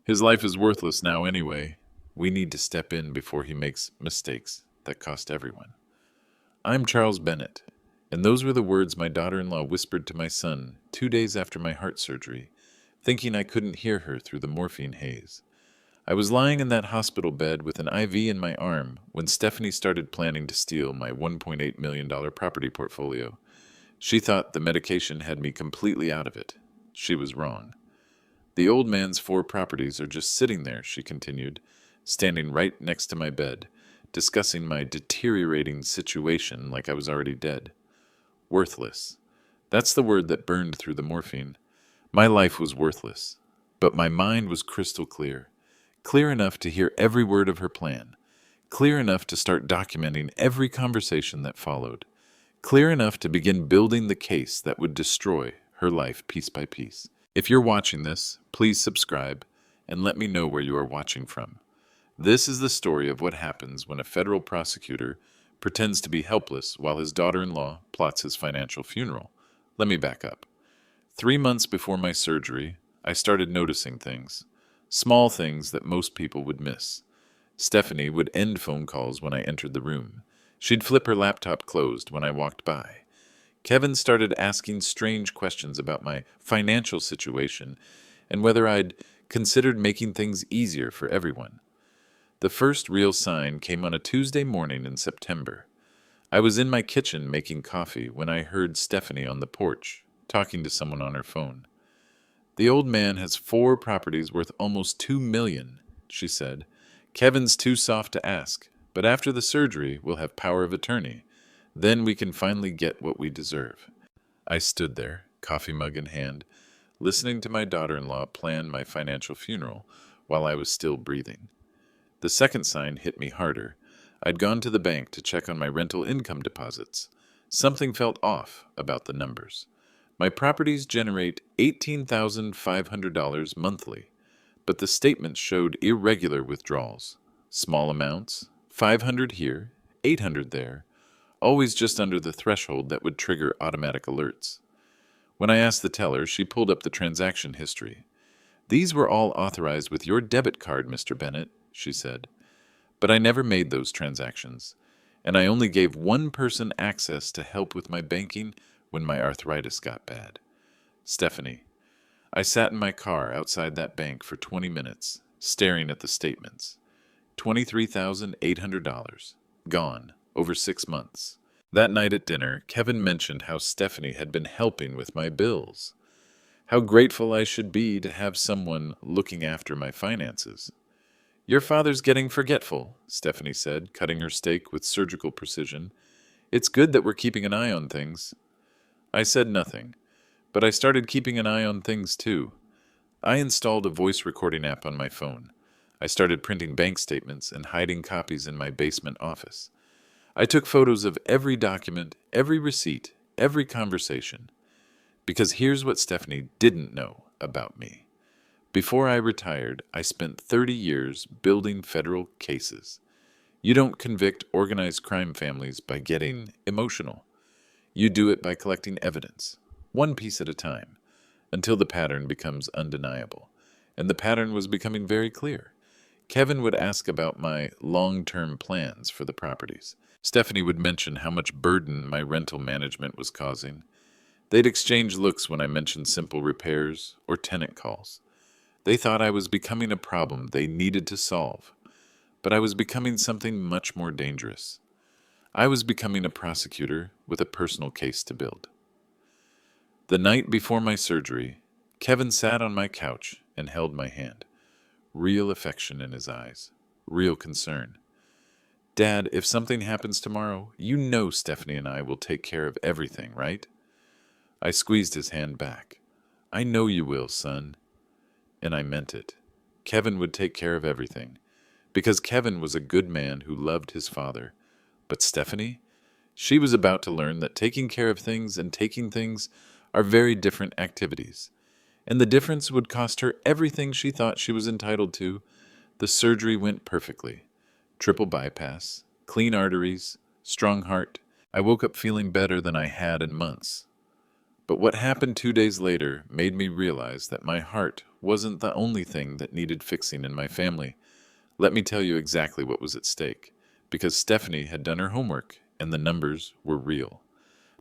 His life is worthless now anyway. We need to step in before he makes mistakes that cost everyone. I'm Charles Bennett, and those were the words my daughter-in-law whispered to my son 2 days after my heart surgery, thinking I couldn't hear her through the morphine haze. I was lying in that hospital bed with an IV in my arm when Stephanie started planning to steal my $1.8 million property portfolio. She thought the medication had me completely out of it. She was wrong. The old man's 4 properties are just sitting there, she continued, standing right next to my bed, discussing my deteriorating situation like I was already dead. Worthless. That's the word that burned through the morphine. My life was worthless, but my mind was crystal clear. Clear enough to hear every word of her plan. Clear enough to start documenting every conversation that followed. Clear enough to begin building the case that would destroy her life piece by piece. If you're watching this, please subscribe and let me know where you are watching from. This is the story of what happens when a federal prosecutor pretends to be helpless while his daughter-in-law plots his financial funeral. Let me back up. 3 months before my surgery, I started noticing things. Small things that most people would miss. Stephanie would end phone calls when I entered the room. She'd flip her laptop closed when I walked by. Kevin started asking strange questions about my financial situation and whether I'd considered making things easier for everyone. The first real sign came on a Tuesday morning in September. I was in my kitchen making coffee when I heard Stephanie on the porch, talking to someone on her phone. The old man has 4 properties worth almost $2 million, she said. Kevin's too soft to ask, but after the surgery, we'll have power of attorney. Then we can finally get what we deserve. I stood there, coffee mug in hand, listening to my daughter-in-law plan my financial funeral while I was still breathing. The second sign hit me harder. I'd gone to the bank to check on my rental income deposits. Something felt off about the numbers. My properties generate $18,500 monthly, but the statements showed irregular withdrawals. Small amounts, 500 here, 800 there, always just under the threshold that would trigger automatic alerts. When I asked the teller, she pulled up the transaction history. "These were all authorized with your debit card, Mr. Bennett," she said. "But I never made those transactions, and I only gave one person access to help with my banking when my arthritis got bad. Stephanie." I sat in my car outside that bank for 20 minutes, staring at the statements. $23,800. Gone. Over 6 months. That night at dinner, Kevin mentioned how Stephanie had been helping with my bills. How grateful I should be to have someone looking after my finances. "Your father's getting forgetful," Stephanie said, cutting her steak with surgical precision. "It's good that we're keeping an eye on things." I said nothing, but I started keeping an eye on things too. I installed a voice recording app on my phone. I started printing bank statements and hiding copies in my basement office. I took photos of every document, every receipt, every conversation. Because here's what Stephanie didn't know about me. Before I retired, I spent 30 years building federal cases. You don't convict organized crime families by getting emotional. You do it by collecting evidence, one piece at a time, until the pattern becomes undeniable. And the pattern was becoming very clear. Kevin would ask about my long-term plans for the properties. Stephanie would mention how much burden my rental management was causing. They'd exchange looks when I mentioned simple repairs or tenant calls. They thought I was becoming a problem they needed to solve, but I was becoming something much more dangerous. I was becoming a prosecutor with a personal case to build. The night before my surgery, Kevin sat on my couch and held my hand. Real affection in his eyes. Real concern. "Dad, if something happens tomorrow, you know Stephanie and I will take care of everything, right?" I squeezed his hand back. "I know you will, son." And I meant it. Kevin would take care of everything. Because Kevin was a good man who loved his father. But Stephanie? She was about to learn that taking care of things and taking things are very different activities. And the difference would cost her everything she thought she was entitled to. The surgery went perfectly. Triple bypass, clean arteries, strong heart. I woke up feeling better than I had in months. But what happened 2 days later made me realize that my heart wasn't the only thing that needed fixing in my family. Let me tell you exactly what was at stake, because Stephanie had done her homework and the numbers were real.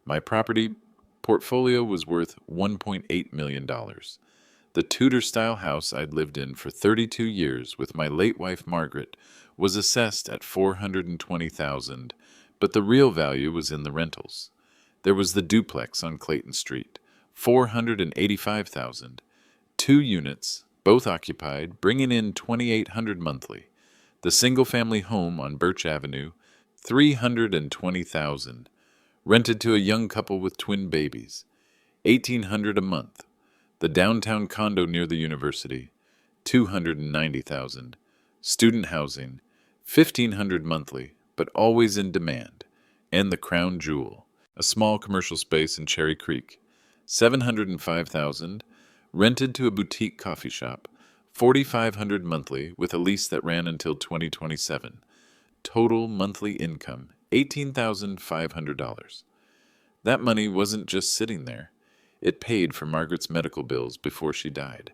My property portfolio was worth $1.8 million. The Tudor-style house I'd lived in for 32 years with my late wife Margaret was assessed at $420,000, but the real value was in the rentals. There was the duplex on Clayton Street, $485,000, 2 units, both occupied, bringing in $2,800 monthly. The single-family home on Birch Avenue, $320,000, rented to a young couple with twin babies, $1,800 a month. The downtown condo near the university, $290,000. Student housing, $1,500 monthly, but always in demand. And the crown jewel, a small commercial space in Cherry Creek, $705,000, rented to a boutique coffee shop, $4,500 monthly with a lease that ran until 2027. Total monthly income, $18,500. That money wasn't just sitting there. It paid for Margaret's medical bills before she died.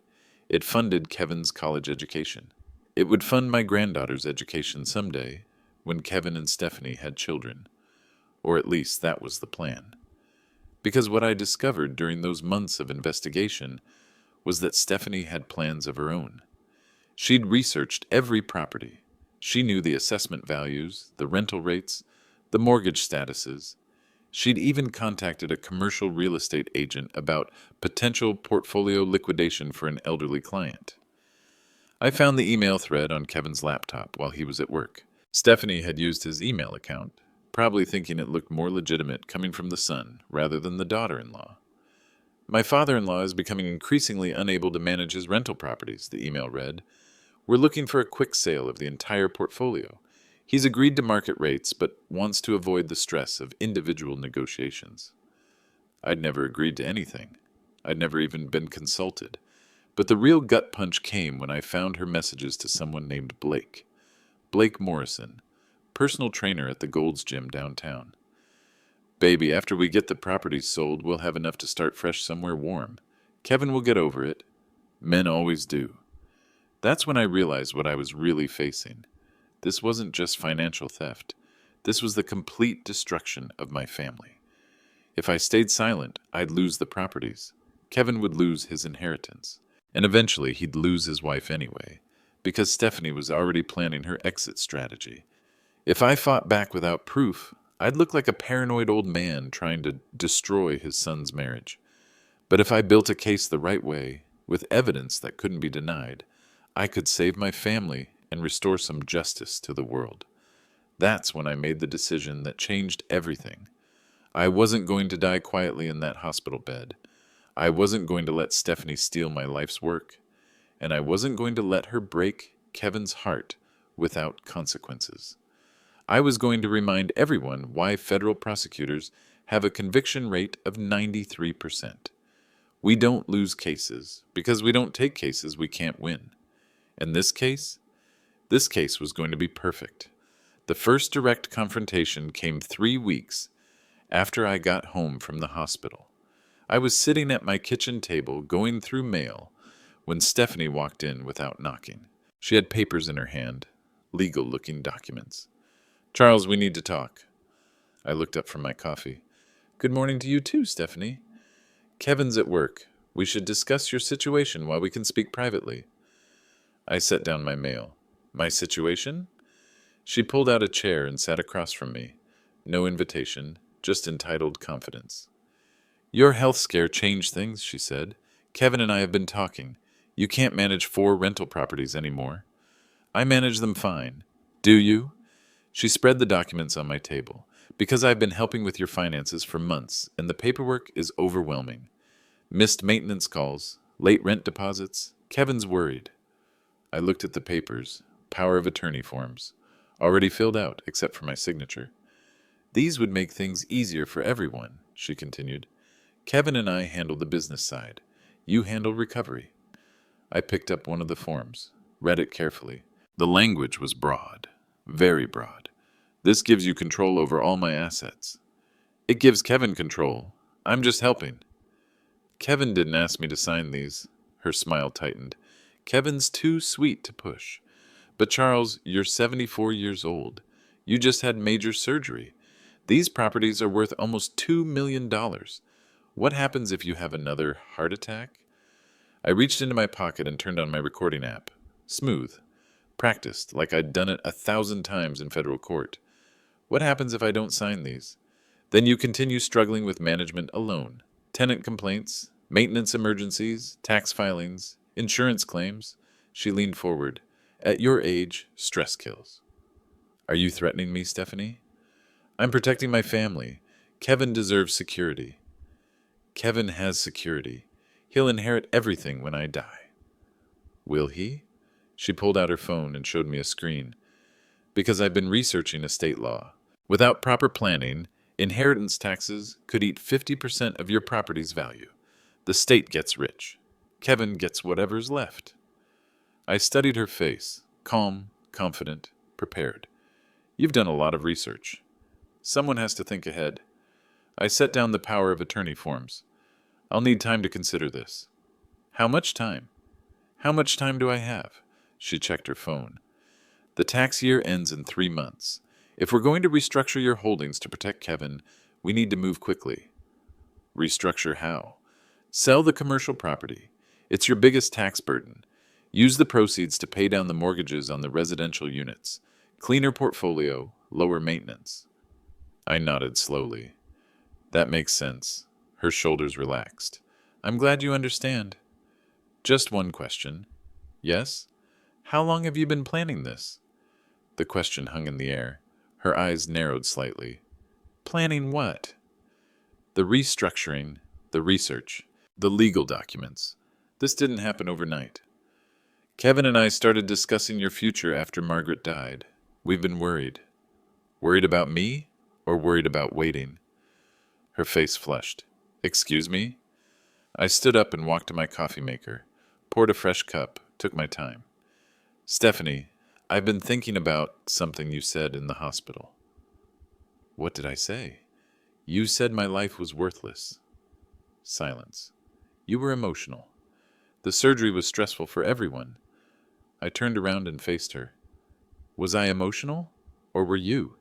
It funded Kevin's college education. It would fund my granddaughter's education someday when Kevin and Stephanie had children. Or at least that was the plan. Because what I discovered during those months of investigation was that Stephanie had plans of her own. She'd researched every property. She knew the assessment values, the rental rates, the mortgage statuses. She'd even contacted a commercial real estate agent about potential portfolio liquidation for an elderly client. I found the email thread on Kevin's laptop while he was at work. Stephanie had used his email account, probably thinking it looked more legitimate coming from the son rather than the daughter-in-law. My father-in-law is becoming increasingly unable to manage his rental properties, the email read. We're looking for a quick sale of the entire portfolio. He's agreed to market rates, but wants to avoid the stress of individual negotiations. I'd never agreed to anything. I'd never even been consulted. But the real gut punch came when I found her messages to someone named Blake. Blake Morrison, personal trainer at the Gold's Gym downtown. Baby, after we get the properties sold, we'll have enough to start fresh somewhere warm. Kevin will get over it. Men always do. That's when I realized what I was really facing. This wasn't just financial theft. This was the complete destruction of my family. If I stayed silent, I'd lose the properties. Kevin would lose his inheritance. And eventually he'd lose his wife anyway, because Stephanie was already planning her exit strategy. If I fought back without proof, I'd look like a paranoid old man trying to destroy his son's marriage. But if I built a case the right way, with evidence that couldn't be denied, I could save my family and restore some justice to the world. That's when I made the decision that changed everything. I wasn't going to die quietly in that hospital bed. I wasn't going to let Stephanie steal my life's work. And I wasn't going to let her break Kevin's heart without consequences. I was going to remind everyone why federal prosecutors have a conviction rate of 93%. We don't lose cases because we don't take cases we can't win. And this case was going to be perfect. The first direct confrontation came 3 weeks after I got home from the hospital. I was sitting at my kitchen table going through mail when Stephanie walked in without knocking. She had papers in her hand, legal-looking documents. Charles, we need to talk. I looked up from my coffee. Good morning to you too, Stephanie. Kevin's at work. We should discuss your situation while we can speak privately. I set down my mail. My situation? She pulled out a chair and sat across from me. No invitation, just entitled confidence. Your health scare changed things, she said. Kevin and I have been talking. You can't manage 4 rental properties anymore. I manage them fine. Do you? She spread the documents on my table. Because I've been helping with your finances for months, and the paperwork is overwhelming. Missed maintenance calls, late rent deposits. Kevin's worried. I looked at the papers, power of attorney forms, already filled out except for my signature. These would make things easier for everyone, she continued. Kevin and I handle the business side. You handle recovery. I picked up one of the forms, read it carefully. The language was broad, very broad. This gives you control over all my assets. It gives Kevin control. I'm just helping. Kevin didn't ask me to sign these. Her smile tightened. Kevin's too sweet to push. But Charles, you're 74 years old. You just had major surgery. These properties are worth almost $2 million. What happens if you have another heart attack? I reached into my pocket and turned on my recording app. Smooth. Practiced, like I'd done it 1,000 times in federal court. What happens if I don't sign these? Then you continue struggling with management alone. Tenant complaints, maintenance emergencies, tax filings, insurance claims. She leaned forward. At your age, stress kills. Are you threatening me, Stephanie? I'm protecting my family. Kevin deserves security. Kevin has security. He'll inherit everything when I die. Will he? She pulled out her phone and showed me a screen. Because I've been researching estate law. Without proper planning, inheritance taxes could eat 50% of your property's value. The state gets rich. Kevin gets whatever's left. I studied her face, calm, confident, prepared. You've done a lot of research. Someone has to think ahead. I set down the power of attorney forms. I'll need time to consider this. How much time? How much time do I have? She checked her phone. The tax year ends in 3 months. If we're going to restructure your holdings to protect Kevin, we need to move quickly. Restructure how? Sell the commercial property. It's your biggest tax burden. Use the proceeds to pay down the mortgages on the residential units. Cleaner portfolio, lower maintenance. I nodded slowly. That makes sense. Her shoulders relaxed. I'm glad you understand. Just one question. Yes? How long have you been planning this? The question hung in the air. Her eyes narrowed slightly. Planning what? The restructuring, the research, the legal documents. This didn't happen overnight. Kevin and I started discussing your future after Margaret died. We've been worried. Worried about me, or worried about waiting? Her face flushed. Excuse me? I stood up and walked to my coffee maker, poured a fresh cup, took my time. Stephanie, I've been thinking about something you said in the hospital. What did I say? You said my life was worthless. Silence. You were emotional. The surgery was stressful for everyone. I turned around and faced her. Was I emotional? Or were you?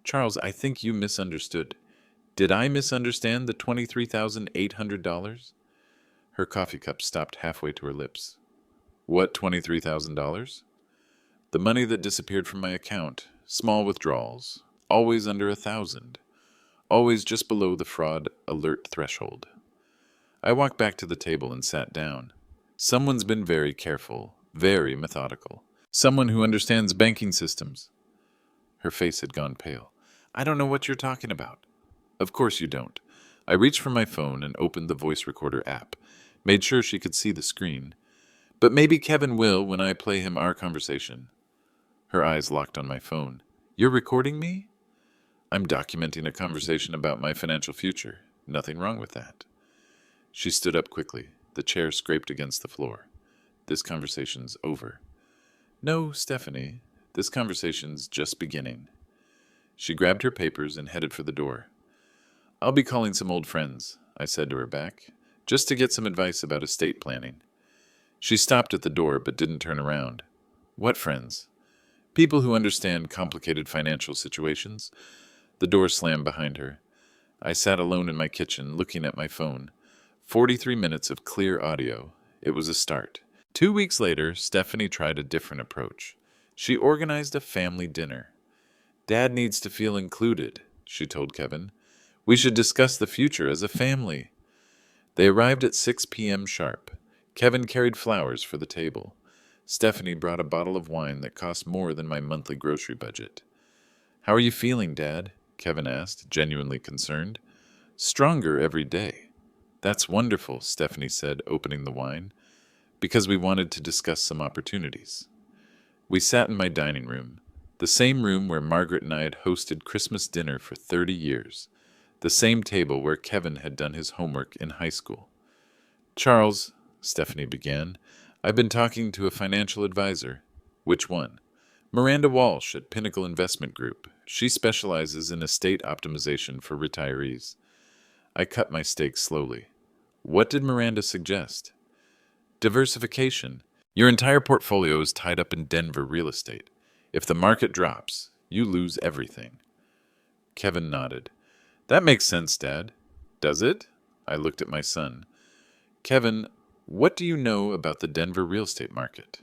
Charles, I think you misunderstood. Did I misunderstand the $23,800? Her coffee cup stopped halfway to her lips. What $23,000? The money that disappeared from my account. Small withdrawals. Always under 1,000. Always just below the fraud alert threshold. I walked back to the table and sat down. Someone's been very careful, very methodical. Someone who understands banking systems. Her face had gone pale. I don't know what you're talking about. Of course you don't. I reached for my phone and opened the voice recorder app, made sure she could see the screen. But maybe Kevin will when I play him our conversation. Her eyes locked on my phone. You're recording me? I'm documenting a conversation about my financial future. Nothing wrong with that. She stood up quickly. The chair scraped against the floor. This conversation's over. No, Stephanie. This conversation's just beginning. She grabbed her papers and headed for the door. I'll be calling some old friends, I said to her back, just to get some advice about estate planning. She stopped at the door but didn't turn around. What friends? People who understand complicated financial situations. The door slammed behind her. I sat alone in my kitchen, looking at my phone. 43 minutes of clear audio. It was a start. 2 weeks later, Stephanie tried a different approach. She organized a family dinner. Dad needs to feel included, she told Kevin. We should discuss the future as a family. They arrived at 6 p.m. sharp. Kevin carried flowers for the table. Stephanie brought a bottle of wine that cost more than my monthly grocery budget. How are you feeling, Dad? Kevin asked, genuinely concerned. Stronger every day. That's wonderful, Stephanie said, opening the wine, because we wanted to discuss some opportunities. We sat in my dining room, the same room where Margaret and I had hosted Christmas dinner for 30 years, the same table where Kevin had done his homework in high school. Charles, Stephanie began, I've been talking to a financial advisor. Which one? Miranda Walsh at Pinnacle Investment Group. She specializes in estate optimization for retirees. I cut my steak slowly. What did Miranda suggest? Diversification. Your entire portfolio is tied up in Denver real estate. If the market drops, you lose everything. Kevin nodded. That makes sense, Dad. Does it? I looked at my son. Kevin, what do you know about the Denver real estate market?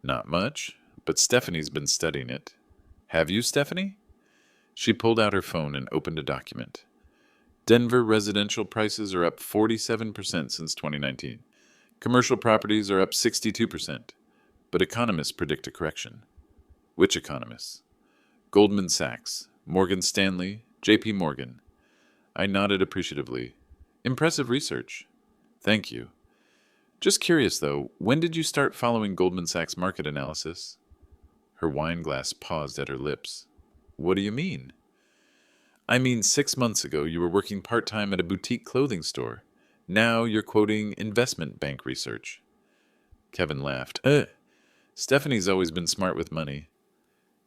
Not much, but Stephanie's been studying it. Have you, Stephanie? She pulled out her phone and opened a document. Denver residential prices are up 47% since 2019. Commercial properties are up 62%. But economists predict a correction. Which economists? Goldman Sachs, Morgan Stanley, J.P. Morgan. I nodded appreciatively. Impressive research. Thank you. Just curious, though, when did you start following Goldman Sachs market analysis? Her wine glass paused at her lips. What do you mean? I mean, 6 months ago you were working part-time at a boutique clothing store. Now you're quoting investment bank research. Kevin laughed. Stephanie's always been smart with money.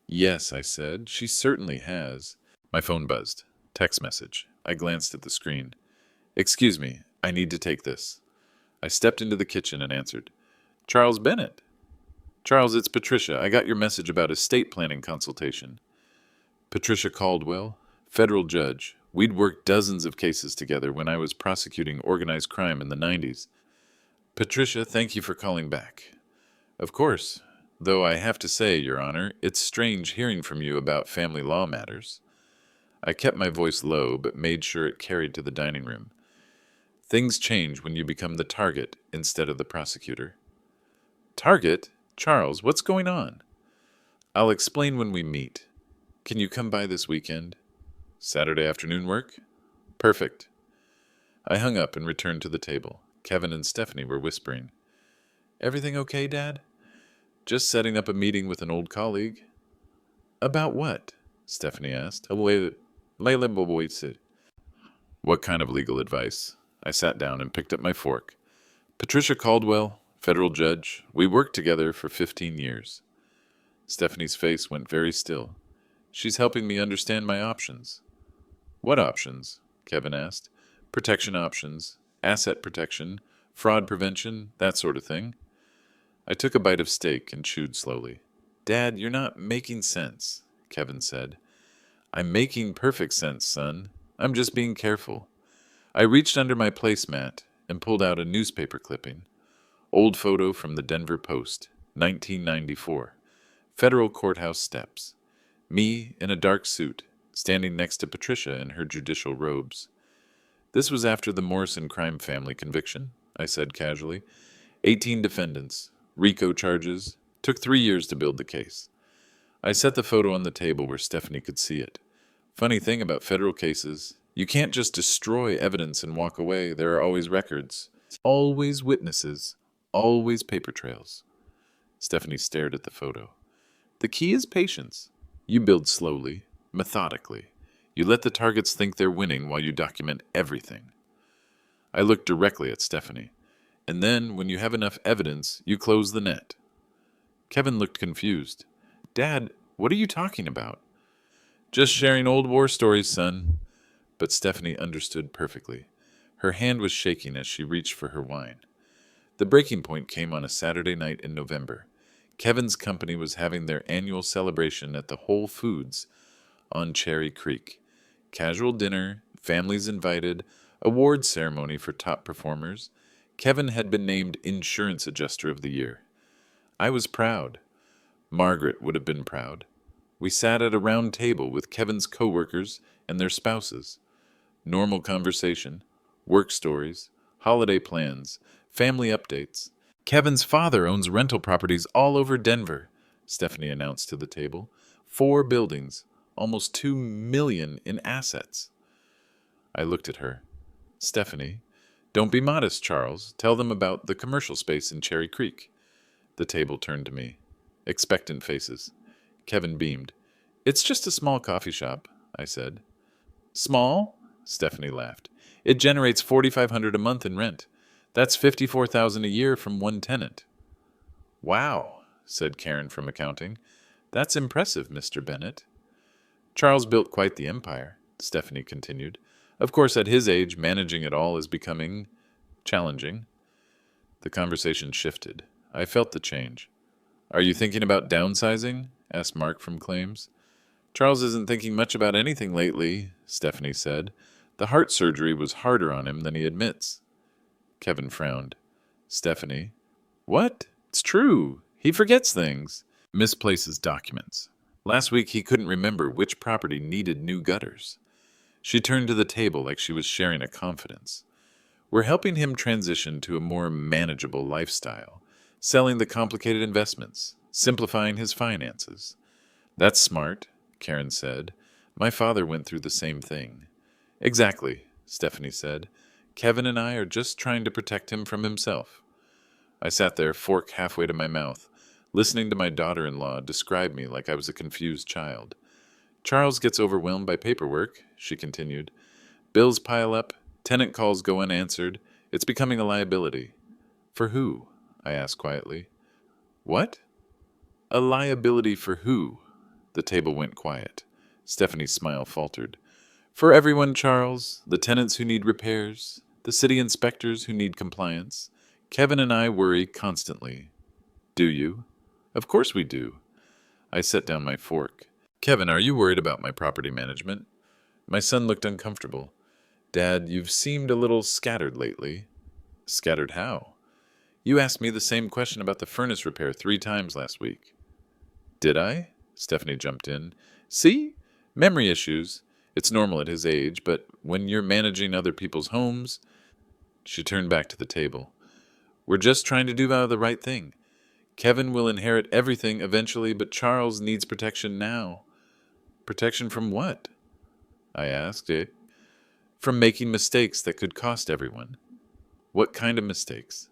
Yes, I said, she certainly has. My phone buzzed. Text message. I glanced at the screen. Excuse me, I need to take this. I stepped into the kitchen and answered. Charles Bennett. Charles, it's Patricia. I got your message about estate planning consultation. Patricia Caldwell, federal judge. We'd worked dozens of cases together when I was prosecuting organized crime in the 90s. Patricia, thank you for calling back. Of course, though I have to say, Your Honor, it's strange hearing from you about family law matters. I kept my voice low, but made sure it carried to the dining room. Things change when you become the target instead of the prosecutor. Target? Charles, what's going on? I'll explain when we meet. Can you come by this weekend? Saturday afternoon work? Perfect. I hung up and returned to the table. Kevin and Stephanie were whispering. Everything okay, Dad? Just setting up a meeting with an old colleague. About what? Stephanie asked. What kind of legal advice? I sat down and picked up my fork. Patricia Caldwell, federal judge. We worked together for 15 years. Stephanie's face went very still. She's helping me understand my options. What options? Kevin asked. Protection options, asset protection, fraud prevention, that sort of thing. I took a bite of steak and chewed slowly. Dad, you're not making sense, Kevin said. I'm making perfect sense, son. I'm just being careful. I reached under my placemat and pulled out a newspaper clipping. Old photo from the Denver Post, 1994. Federal courthouse steps. Me in a dark suit, standing next to Patricia in her judicial robes. This was after the Morrison crime family conviction, I said casually. 18 defendants, RICO charges, took 3 years to build the case. I set the photo on the table where Stephanie could see it. Funny thing about federal cases, you can't just destroy evidence and walk away. There are always records, always witnesses, always paper trails. Stephanie stared at the photo. The key is patience. You build slowly, methodically. You let the targets think they're winning while you document everything. I looked directly at Stephanie. And then, when you have enough evidence, you close the net. Kevin looked confused. Dad, what are you talking about? Just sharing old war stories, son. But Stephanie understood perfectly. Her hand was shaking as she reached for her wine. The breaking point came on a Saturday night in November. Kevin's company was having their annual celebration at the Whole Foods on Cherry Creek. Casual dinner, families invited, award ceremony for top performers. Kevin had been named Insurance Adjuster of the Year. I was proud. Margaret would have been proud. We sat at a round table with Kevin's co-workers and their spouses. Normal conversation, work stories, holiday plans, family updates. Kevin's father owns rental properties all over Denver, Stephanie announced to the table. 4 buildings, almost $2 million in assets. I looked at her. Stephanie, don't be modest, Charles. Tell them about the commercial space in Cherry Creek. The table turned to me. Expectant faces. Kevin beamed. It's just a small coffee shop, I said. Small? Stephanie laughed. It generates $4,500 a month in rent. That's $54,000 a year from one tenant. Wow, said Karen from accounting. That's impressive, Mr. Bennett. Charles built quite the empire, Stephanie continued. Of course, at his age, managing it all is becoming Challenging. The conversation shifted. I felt the change. Are you thinking about downsizing? Asked Mark from claims. Charles isn't thinking much about anything lately, Stephanie said. The heart surgery was harder on him than he admits. Kevin frowned. Stephanie. What? It's true. He forgets things. Misplaces documents. Last week he couldn't remember which property needed new gutters. She turned to the table like she was sharing a confidence. We're helping him transition to a more manageable lifestyle, selling the complicated investments, simplifying his finances. That's smart, Karen said. My father went through the same thing. Exactly, Stephanie said. Kevin and I are just trying to protect him from himself. I sat there, fork halfway to my mouth, listening to my daughter-in-law describe me like I was a confused child. Charles gets overwhelmed by paperwork, she continued. Bills pile up, tenant calls go unanswered. It's becoming a liability. For who? I asked quietly. What? A liability for who? The table went quiet. Stephanie's smile faltered. For everyone, Charles. The tenants who need repairs. The city inspectors who need compliance. Kevin and I worry constantly. Do you? Of course we do. I set down my fork. Kevin, are you worried about my property management? My son looked uncomfortable. Dad, you've seemed a little scattered lately. Scattered how? You asked me the same question about the furnace repair 3 times last week. Did I? Stephanie jumped in. See? Memory issues. It's normal at his age, but when you're managing other people's homes... She turned back to the table. We're just trying to do the right thing. Kevin will inherit everything eventually, but Charles needs protection now. Protection from what? I asked. From making mistakes that could cost everyone. What kind of mistakes?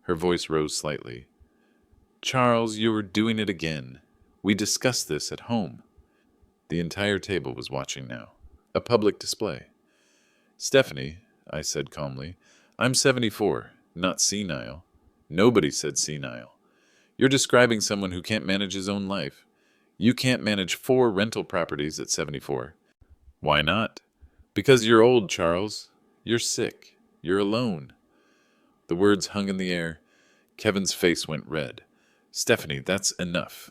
Her voice rose slightly. Charles, you were doing it again. We discussed this at home. The entire table was watching now. A public display. Stephanie, I said calmly, I'm 74, not senile. Nobody said senile. You're describing someone who can't manage his own life. You can't manage 4 rental properties at 74. Why not? Because you're old, Charles. You're sick. You're alone. The words hung in the air. Kevin's face went red. Stephanie, that's enough.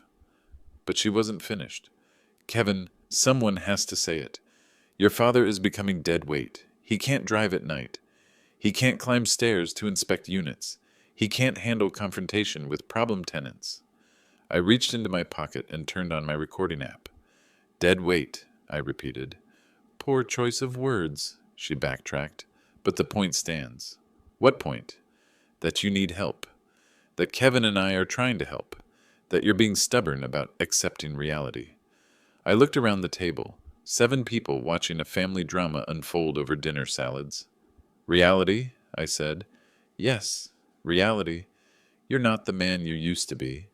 But she wasn't finished. Kevin, someone has to say it. Your father is becoming dead weight. He can't drive at night. He can't climb stairs to inspect units. He can't handle confrontation with problem tenants. I reached into my pocket and turned on my recording app. Dead weight, I repeated. Poor choice of words, she backtracked. But the point stands. What point? That you need help. That Kevin and I are trying to help. That you're being stubborn about accepting reality. I looked around the table. 7 people watching a family drama unfold over dinner salads. Reality, I said. Yes, reality. You're not the man you used to be.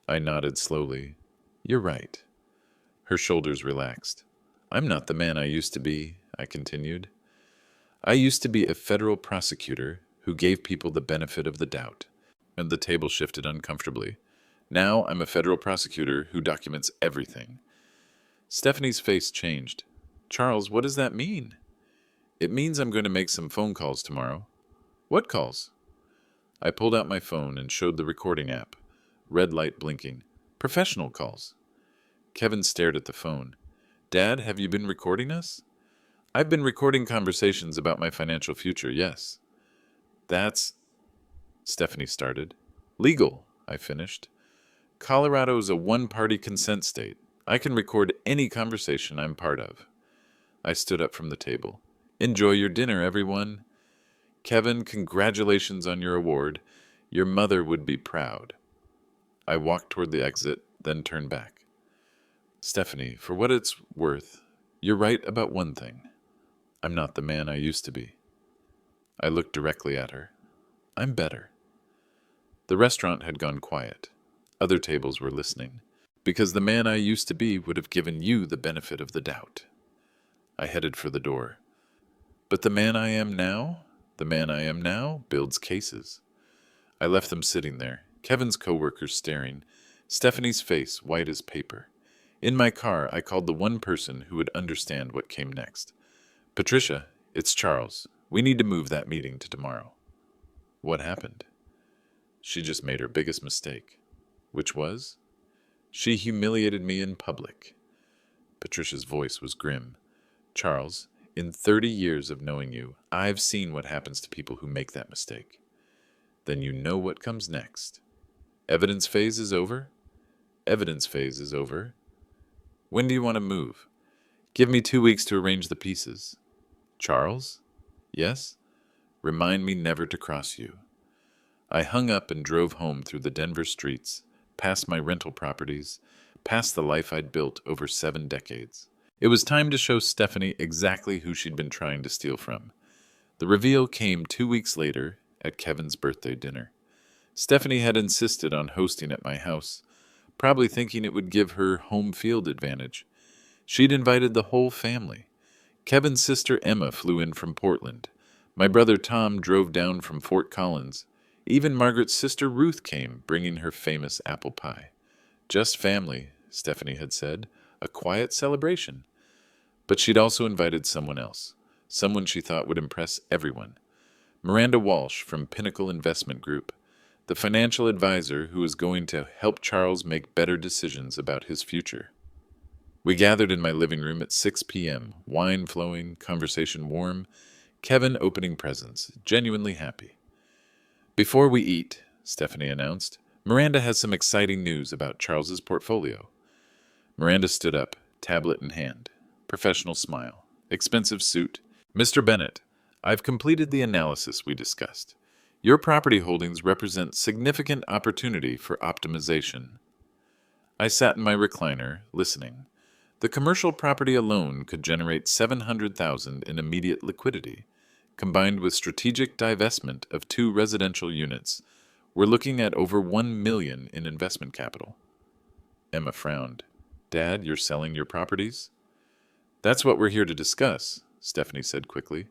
I nodded slowly. You're right. Her shoulders relaxed. I'm not the man I used to be, I continued. I used to be a federal prosecutor who gave people the benefit of the doubt. And the table shifted uncomfortably. Now I'm a federal prosecutor who documents everything. Stephanie's face changed. Charles, what does that mean? It means I'm going to make some phone calls tomorrow. What calls? I pulled out my phone and showed the recording app. Red light blinking. Professional calls. Kevin stared at the phone. Dad, have you been recording us? I've been recording conversations about my financial future, yes. That's... Stephanie started. Legal, I finished. Colorado's a one-party consent state. I can record any conversation I'm part of. I stood up from the table. Enjoy your dinner, everyone. Kevin, congratulations on your award. Your mother would be proud. I walked toward the exit, then turned back. Stephanie, for what it's worth, you're right about one thing. I'm not the man I used to be. I looked directly at her. I'm better. The restaurant had gone quiet. Other tables were listening, because the man I used to be would have given you the benefit of the doubt. I headed for the door. But the man I am now builds cases. I left them sitting there, Kevin's coworkers staring, Stephanie's face white as paper. In my car, I called the one person who would understand what came next. Patricia, it's Charles. We need to move that meeting to tomorrow. What happened? She just made her biggest mistake. Which was? She humiliated me in public. Patricia's voice was grim. Charles, in 30 years of knowing you, I've seen what happens to people who make that mistake. Then you know what comes next. Evidence phase is over? Evidence phase is over. When do you want to move? Give me 2 weeks to arrange the pieces. Charles? Yes? Remind me never to cross you. I hung up and drove home through the Denver streets, past my rental properties, past the life I'd built over 7 decades. It was time to show Stephanie exactly who she'd been trying to steal from. The reveal came 2 weeks later at Kevin's birthday dinner. Stephanie had insisted on hosting at my house, probably thinking it would give her home field advantage. She'd invited the whole family. Kevin's sister Emma flew in from Portland. My brother Tom drove down from Fort Collins. Even Margaret's sister Ruth came, bringing her famous apple pie. Just family, Stephanie had said. A quiet celebration. But she'd also invited someone else, someone she thought would impress everyone. Miranda Walsh from Pinnacle Investment Group, the financial advisor who was going to help Charles make better decisions about his future. We gathered in my living room at 6 p.m., wine flowing, conversation warm, Kevin opening presents, genuinely happy. Before we eat, Stephanie announced, Miranda has some exciting news about Charles's portfolio. Miranda stood up, tablet in hand, professional smile, expensive suit. Mr. Bennett, I've completed the analysis we discussed. Your property holdings represent significant opportunity for optimization. I sat in my recliner, listening. The commercial property alone could generate $700,000 in immediate liquidity. Combined with strategic divestment of 2 residential units, we're looking at over $1 million in investment capital. Emma frowned. Dad, you're selling your properties? That's what we're here to discuss, Stephanie said quickly.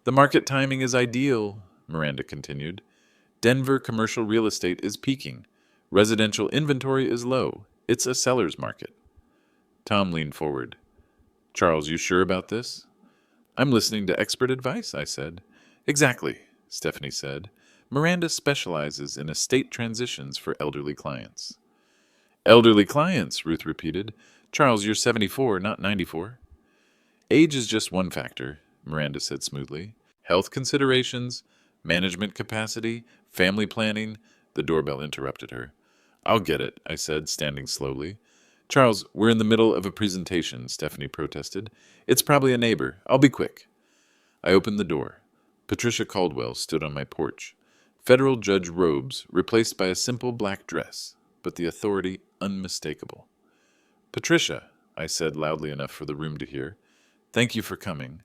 The market timing is ideal, Miranda continued. Denver commercial real estate is peaking. Residential inventory is low. It's a seller's market. Tom leaned forward. Charles, you sure about this? I'm listening to expert advice, I said. Exactly, Stephanie said. Miranda specializes in estate transitions for elderly clients. Elderly clients, Ruth repeated. Charles, you're 74, not 94. Age is just one factor, Miranda said smoothly. Health considerations, management capacity, family planning. The doorbell interrupted her. I'll get it, I said, standing slowly. Charles, we're in the middle of a presentation, Stephanie protested. It's probably a neighbor. I'll be quick. I opened the door. Patricia Caldwell stood on my porch. Federal judge robes replaced by a simple black dress, but the authority unmistakable. Patricia, I said loudly enough for the room to hear. Thank you for coming.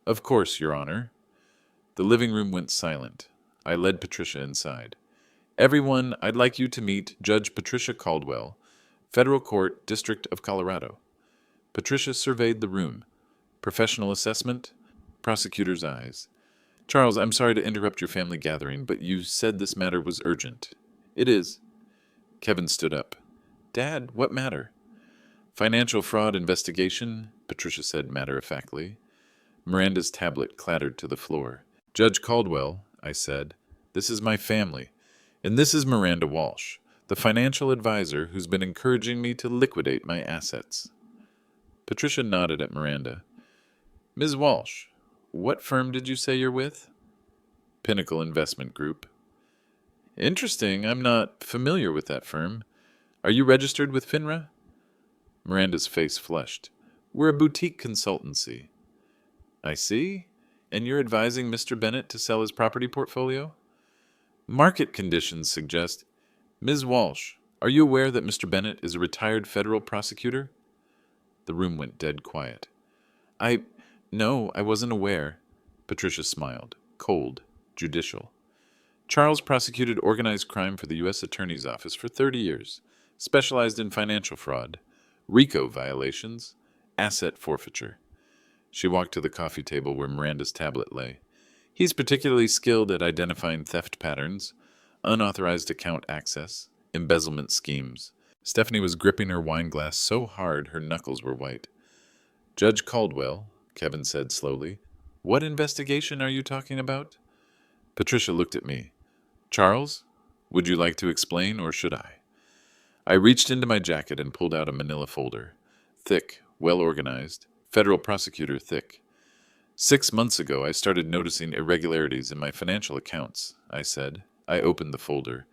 Of course, Your Honor. The living room went silent. I led Patricia inside. Everyone, I'd like you to meet Judge Patricia Caldwell, Federal Court, District of Colorado. Patricia surveyed the room. Professional assessment? Prosecutor's eyes. Charles, I'm sorry to interrupt your family gathering, but you said this matter was urgent. It is. Kevin stood up. Dad, what matter? Financial fraud investigation, Patricia said matter-of-factly. Miranda's tablet clattered to the floor. Judge Caldwell, I said, this is my family, and this is Miranda Walsh, the financial advisor who's been encouraging me to liquidate my assets. Patricia nodded at Miranda. Ms. Walsh, what firm did you say you're with? Pinnacle Investment Group. Interesting. I'm not familiar with that firm. Are you registered with FINRA? Miranda's face flushed. We're a boutique consultancy. I see. And you're advising Mr. Bennett to sell his property portfolio? Market conditions suggest... Ms. Walsh, are you aware that Mr. Bennett is a retired federal prosecutor? The room went dead quiet. No, I wasn't aware. Patricia smiled, cold, judicial. Charles prosecuted organized crime for the U.S. Attorney's Office for 30 years, specialized in financial fraud, RICO violations, asset forfeiture. She walked to the coffee table where Miranda's tablet lay. He's particularly skilled at identifying theft patterns, unauthorized account access, embezzlement schemes. Stephanie was gripping her wine glass so hard her knuckles were white. Judge Caldwell, Kevin said slowly, What investigation are you talking about? Patricia looked at me. Charles, would you like to explain, or should I? I reached into my jacket and pulled out a manila folder. Thick, well organized, federal prosecutor thick. 6 months ago, I started noticing irregularities in my financial accounts, I said. I opened the folder.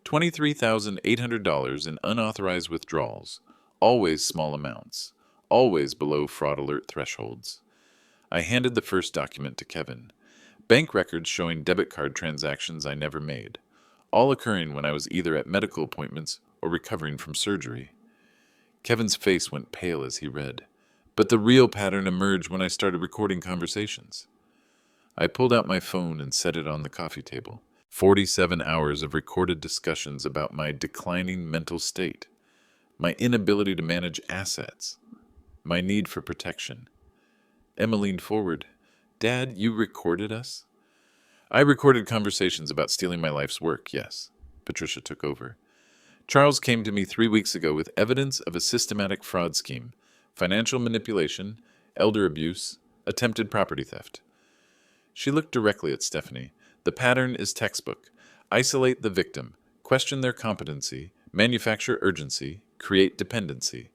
$23,800 in unauthorized withdrawals. Always small amounts. Always below fraud alert thresholds. I handed the first document to Kevin. Bank records showing debit card transactions I never made. All occurring when I was either at medical appointments or recovering from surgery. Kevin's face went pale as he read. But the real pattern emerged when I started recording conversations. I pulled out my phone and set it on the coffee table. 47 hours of recorded discussions about my declining mental state, my inability to manage assets, my need for protection. Emma leaned forward. Dad, you recorded us? I recorded conversations about stealing my life's work, yes. Patricia took over. Charles came to me 3 weeks ago with evidence of a systematic fraud scheme, financial manipulation, elder abuse, attempted property theft. She looked directly at Stephanie. The pattern is textbook. Isolate the victim, question their competency, manufacture urgency, create dependency.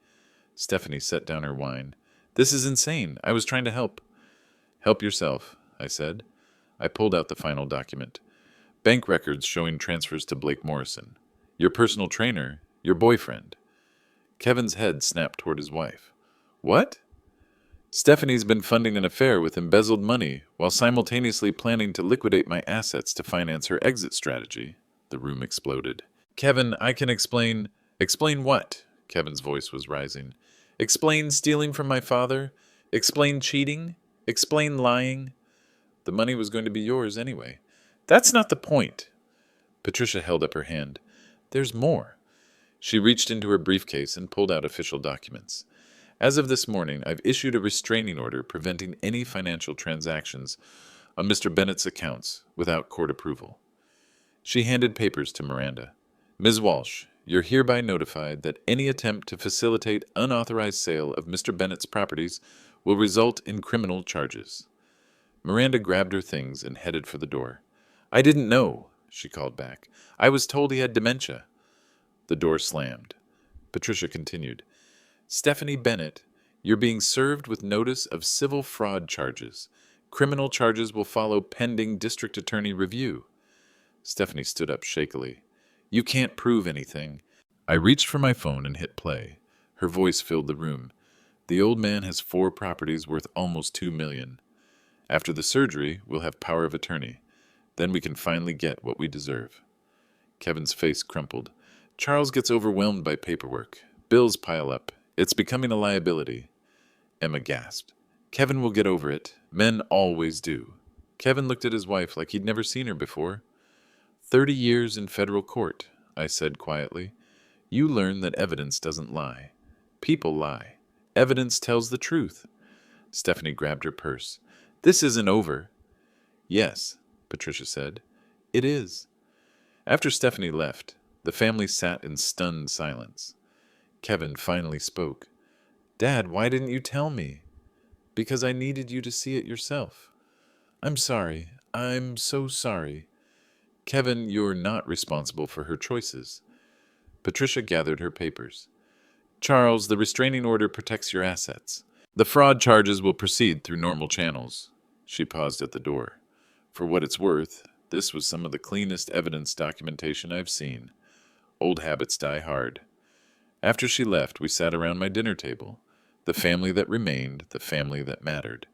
Stephanie set down her wine. This is insane. I was trying to help. Help yourself, I said. I pulled out the final document. Bank records showing transfers to Blake Morrison. Your personal trainer, your boyfriend. Kevin's head snapped toward his wife. What? Stephanie's been funding an affair with embezzled money while simultaneously planning to liquidate my assets to finance her exit strategy. The room exploded. Kevin, I can explain. Explain what? Kevin's voice was rising. Explain stealing from my father? Explain cheating? Explain lying? The money was going to be yours anyway. That's not the point. Patricia held up her hand. There's more. She reached into her briefcase and pulled out official documents. As of this morning, I've issued a restraining order preventing any financial transactions on Mr. Bennett's accounts without court approval. She handed papers to Miranda. Ms. Walsh, you're hereby notified that any attempt to facilitate unauthorized sale of Mr. Bennett's properties will result in criminal charges. Miranda grabbed her things and headed for the door. I didn't know, she called back. I was told he had dementia. The door slammed. Patricia continued. Stephanie Bennett, you're being served with notice of civil fraud charges. Criminal charges will follow pending district attorney review. Stephanie stood up shakily. You can't prove anything. I reached for my phone and hit play. Her voice filled the room. The old man has 4 properties worth almost $2 million. After the surgery, we'll have power of attorney. Then we can finally get what we deserve. Kevin's face crumpled. Charles gets overwhelmed by paperwork. Bills pile up. It's becoming a liability. Emma gasped. Kevin will get over it. Men always do. Kevin looked at his wife like he'd never seen her before. 30 years in federal court, I said quietly. You learn that evidence doesn't lie. People lie. Evidence tells the truth. Stephanie grabbed her purse. This isn't over. Yes, Patricia said. It is. After Stephanie left, the family sat in stunned silence. Kevin finally spoke. Dad, why didn't you tell me? Because I needed you to see it yourself. I'm sorry. I'm so sorry. Kevin, you're not responsible for her choices. Patricia gathered her papers. Charles, the restraining order protects your assets. The fraud charges will proceed through normal channels. She paused at the door. For what it's worth, this was some of the cleanest evidence documentation I've seen. Old habits die hard. After she left, we sat around my dinner table. The family that remained, the family that mattered.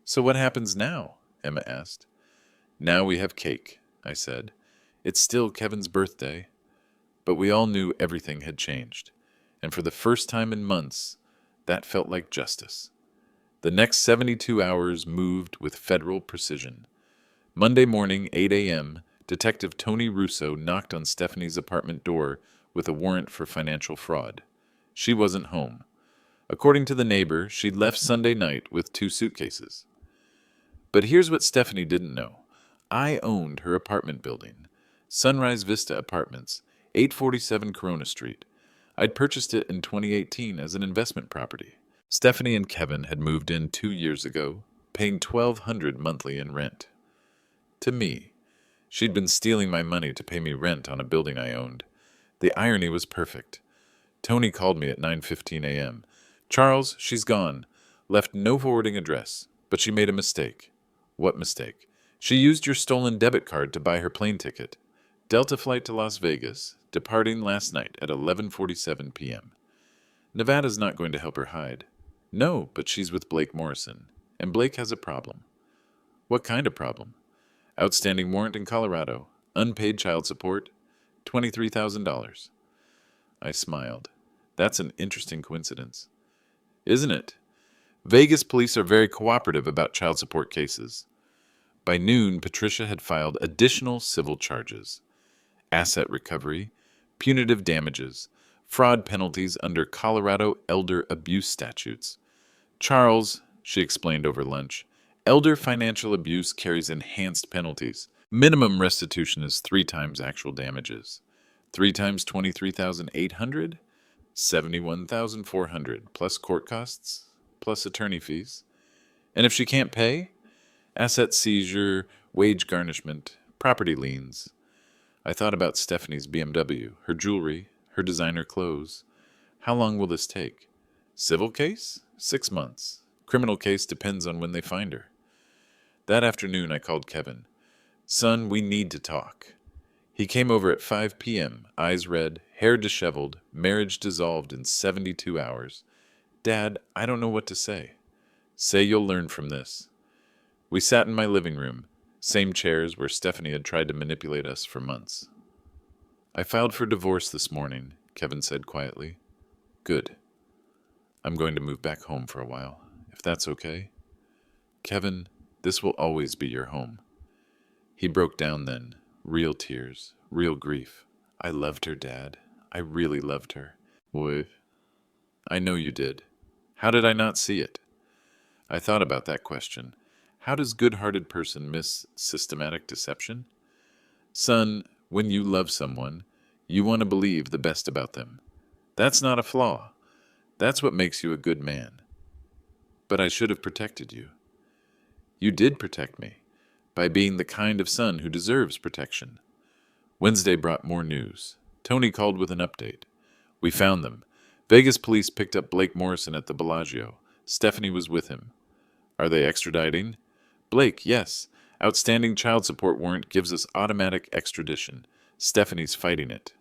So what happens now? Emma asked. Now we have cake, I said. It's still Kevin's birthday. But we all knew everything had changed. And for the first time in months, that felt like justice. The next 72 hours moved with federal precision. Monday morning, 8 a.m., Detective Tony Russo knocked on Stephanie's apartment door with a warrant for financial fraud. She wasn't home. According to the neighbor, she'd left Sunday night with 2 suitcases. But here's what Stephanie didn't know. I owned her apartment building, Sunrise Vista Apartments, 847 Corona Street. I'd purchased it in 2018 as an investment property. Stephanie and Kevin had moved in 2 years ago, paying $1,200 monthly in rent. To me, she'd been stealing my money to pay me rent on a building I owned. The irony was perfect. Tony called me at 9:15 a.m. Charles, she's gone. Left no forwarding address, but she made a mistake. What mistake? She used your stolen debit card to buy her plane ticket. Delta flight to Las Vegas, departing last night at 11:47 p.m. Nevada's not going to help her hide. No, but she's with Blake Morrison, and Blake has a problem. What kind of problem? Outstanding warrant in Colorado, unpaid child support, $23,000. I smiled. That's an interesting coincidence. Isn't it? Vegas police are very cooperative about child support cases. By noon, Patricia had filed additional civil charges: asset recovery, punitive damages, fraud penalties under Colorado elder abuse statutes. Charles, she explained over lunch, elder financial abuse carries enhanced penalties. Minimum restitution is 3 times actual damages. 3 times 23,800, 71,400 plus court costs, plus attorney fees. And if she can't pay, asset seizure, wage garnishment, property liens. I thought about Stephanie's BMW, her jewelry, her designer clothes. How long will this take? Civil case? 6 months. Criminal case depends on when they find her. That afternoon I called Kevin. Son, we need to talk. He came over at 5 p.m., eyes red, hair disheveled, marriage dissolved in 72 hours. Dad, I don't know what to say. Say you'll learn from this. We sat in my living room, same chairs where Stephanie had tried to manipulate us for months. I filed for divorce this morning, Kevin said quietly. Good. I'm going to move back home for a while, if that's okay. Kevin, this will always be your home. He broke down then, real tears, real grief. I loved her, Dad. I really loved her. What? I know you did. How did I not see it? I thought about that question. How does good-hearted person miss systematic deception? Son, when you love someone, you want to believe the best about them. That's not a flaw. That's what makes you a good man. But I should have protected you. You did protect me, by being the kind of son who deserves protection. Wednesday brought more news. Tony called with an update. We found them. Vegas police picked up Blake Morrison at the Bellagio. Stephanie was with him. Are they extraditing? Blake, yes. Outstanding child support warrant gives us automatic extradition. Stephanie's fighting it.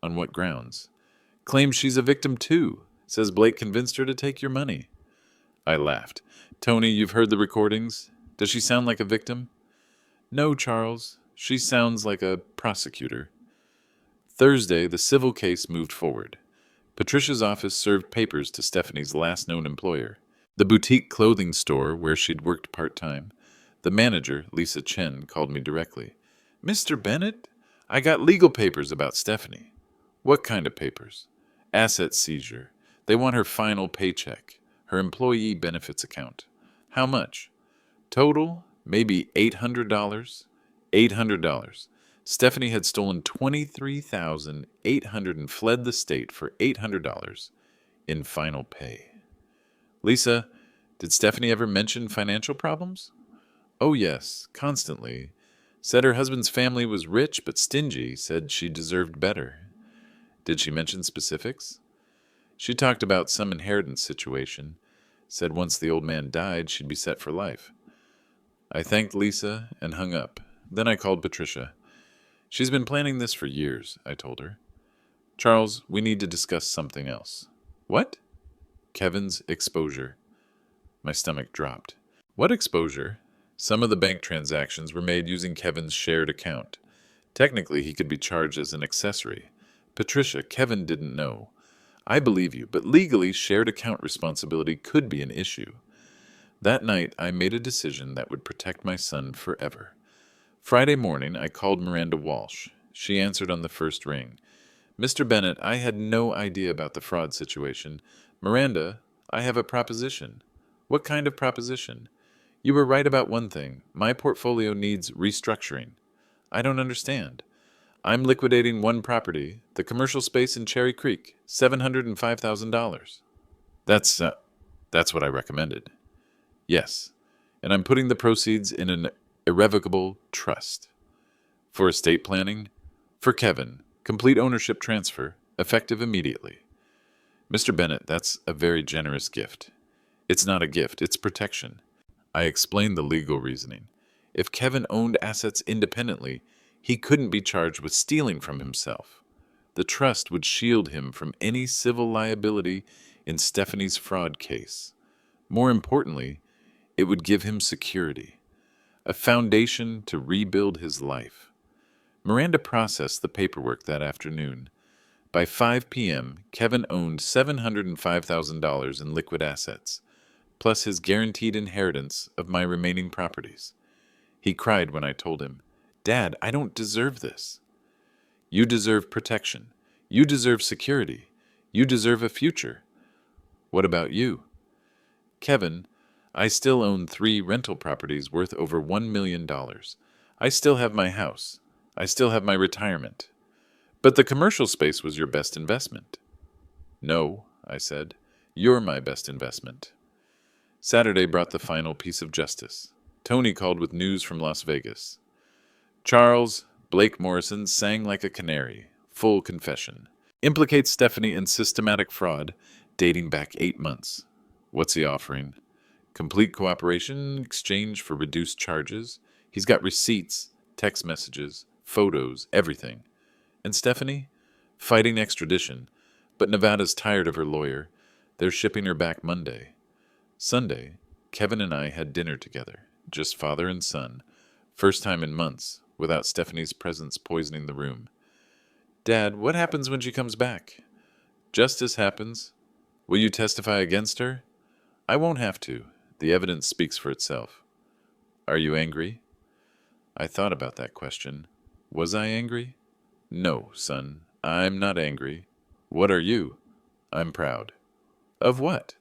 On what grounds? Claims she's a victim too. Says Blake convinced her to take your money. I laughed. Tony, you've heard the recordings. Does she sound like a victim? No, Charles. She sounds like a prosecutor. Thursday, the civil case moved forward. Patricia's office served papers to Stephanie's last known employer, the boutique clothing store where she'd worked part-time. The manager, Lisa Chen, called me directly. Mr. Bennett, I got legal papers about Stephanie. What kind of papers? Asset seizure. They want her final paycheck, her employee benefits account. How much? Total, maybe $800. $800. Stephanie had stolen $23,800 and fled the state for $800 in final pay. Lisa, did Stephanie ever mention financial problems? Oh yes, constantly. Said her husband's family was rich but stingy, said she deserved better. Did she mention specifics? She talked about some inheritance situation. Said once the old man died, she'd be set for life. I thanked Lisa and hung up. Then I called Patricia. She's been planning this for years, I told her. Charles, we need to discuss something else. What? Kevin's exposure. My stomach dropped. What exposure? Some of the bank transactions were made using Kevin's shared account. Technically, he could be charged as an accessory. Patricia, Kevin didn't know. I believe you, but legally, shared account responsibility could be an issue. That night, I made a decision that would protect my son forever. Friday morning, I called Miranda Walsh. She answered on the first ring. Mr. Bennett, I had no idea about the fraud situation. Miranda, I have a proposition. What kind of proposition? You were right about one thing. My portfolio needs restructuring. I don't understand. I'm liquidating one property, the commercial space in Cherry Creek, $705,000. That's what I recommended. Yes. and I'm putting the proceeds in an irrevocable trust. For estate planning, for Kevin, complete ownership transfer, effective immediately. Mr. Bennett, that's a very generous gift. It's not a gift, it's protection. I explained the legal reasoning. If Kevin owned assets independently, he couldn't be charged with stealing from himself. The trust would shield him from any civil liability in Stephanie's fraud case. More importantly, it would give him security, a foundation to rebuild his life. Miranda processed the paperwork that afternoon. By 5 p.m., Kevin owned $705,000 in liquid assets, plus his guaranteed inheritance of my remaining properties. He cried when I told him, "Dad, I don't deserve this." "You deserve protection. You deserve security. You deserve a future." "What about you?" "Kevin, I still own 3 rental properties worth over $1 million. I still have my house. I still have my retirement. But the commercial space was your best investment." "No," I said. "You're my best investment." Saturday brought the final piece of justice. Tony called with news from Las Vegas. "Charles, Blake Morrison sang like a canary. Full confession. Implicates Stephanie in systematic fraud dating back 8 months. What's he offering? Complete cooperation in exchange for reduced charges. He's got receipts, text messages, photos, everything. And Stephanie? Fighting extradition. But Nevada's tired of her lawyer. They're shipping her back Monday. Sunday, Kevin and I had dinner together, just father and son, first time in months, without Stephanie's presence poisoning the room. "Dad, what happens when she comes back?" "Justice happens. Will you testify against her?" "I won't have to. The evidence speaks for itself." "Are you angry?" I thought about that question. Was I angry? "No, son, I'm not angry." "What are you?" "I'm proud." "Of what?"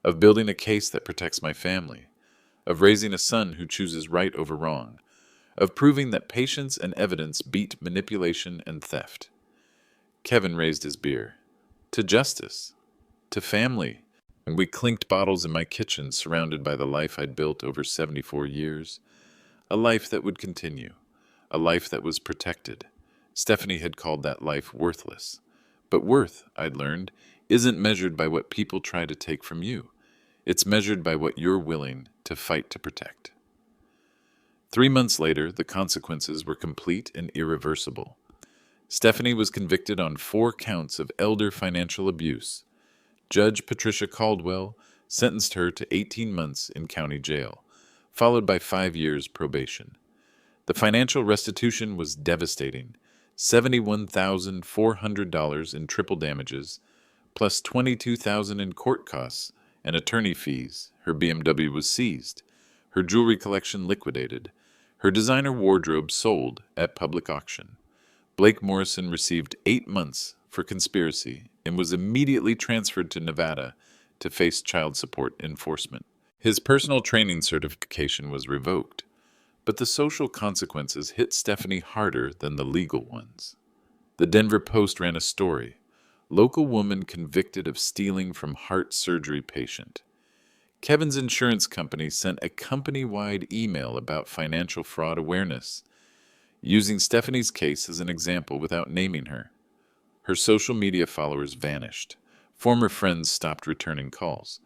"Of building a case that protects my family. Of raising a son who chooses right over wrong. Of proving that patience and evidence beat manipulation and theft." Kevin raised his beer. "To justice. To family." And we clinked bottles in my kitchen, surrounded by the life I'd built over 74 years. A life that would continue. A life that was protected. Stephanie had called that life worthless. But worth, I'd learned, isn't measured by what people try to take from you. It's measured by what you're willing to fight to protect. 3 months later, the consequences were complete and irreversible. Stephanie was convicted on 4 counts of elder financial abuse. Judge Patricia Caldwell sentenced her to 18 months in county jail, followed by 5 years probation. The financial restitution was devastating. $71,400 in triple damages, plus $22,000 in court costs and attorney fees. Her BMW was seized, her jewelry collection liquidated, her designer wardrobe sold at public auction. Blake Morrison received 8 months for conspiracy and was immediately transferred to Nevada to face child support enforcement. His personal training certification was revoked, but the social consequences hit Stephanie harder than the legal ones. The Denver Post ran a story. Local woman convicted of stealing from heart surgery patient. Kevin's insurance company sent a company-wide email about financial fraud awareness, using Stephanie's case as an example without naming her. Her social media followers vanished. Former friends stopped returning calls.